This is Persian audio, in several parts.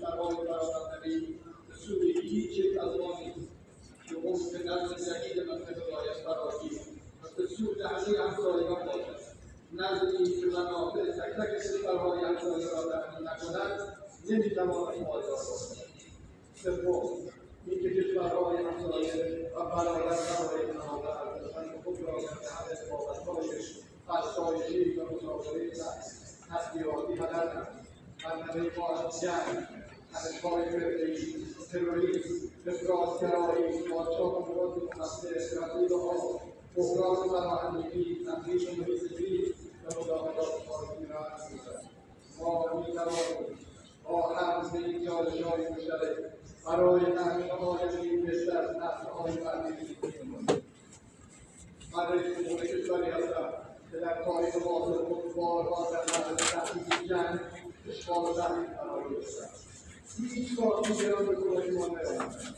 کشورهای فرامنطقه‌ای به سوی هیچ یک از ما نیست که حکم نظم جدید منطقه باید فراگیر و به سود همه همسایگان باشد. نظمی که منافع تک تک کشورهای همسایه را تأمین نکند نمی‌تواند پایدار باشد. سوم، اینکه کشورهای همسایه و برادرهای منافع ارزشمند خود را در جهت بابت‌های فرسایشی و مذاکره تسلیحاتی هدر نمود. منطقه ما از جنگ، تنش‌های فرده‌ای، تروریسم، افراط‌گرایی، قاچاق مواد مخدر، تبدیل آب، بحران پناهندگی، تنظیم محیط زیست و مداخلات خارجی را می‌زند. ما می‌توانیم با حمل ایدئولوژی‌های مشترک برای تأمین آینده بهتر از نسل‌های بعدی می‌کنیم. من رئیس جمهور کشوری هستم که در تاریخ معاصر خود بارها در معرض تهدید جنگ، اشغال و تحریم قرار گرفتم. هیچگاه دیگران به کمکمان نیامدند.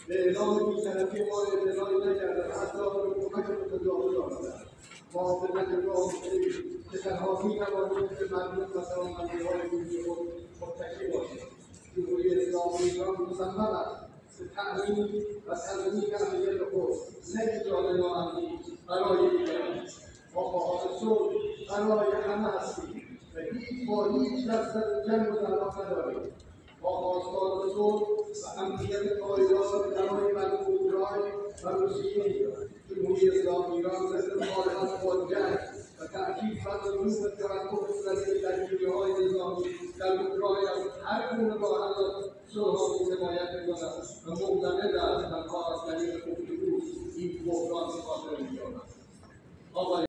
به اعلام بی‌طرفی ما اعتنایی نکردند، حتی به کمک متجاوز آمدند. ما به نتیجه که تنها می‌توانیم به مردم و سرمایه‌های بومی خود متکی باشیم. جمهوری اسلامی ایران مصمم است به تأمین و تضمین امنیت خود نه ایجاد ناامنی برای دیگران. ما خواهان صلح برای همه هستیم و با هیچ کس در جنگ و دعوا نداریم. ما خواستار صلح و امنیت پایدار برای مردم اوکراین و روسیه. جمهوری اسلامی ایران ضد مخالفت با جنگ و تأکید بر لزوم توقف صلیبی درگیری‌های نظامی در اوکراین از هر گونه راه حل صلح‌آمیز حمایت می‌کند و معتقد است تنها از طریق گفتگو این بحران خاتمه می‌یابد.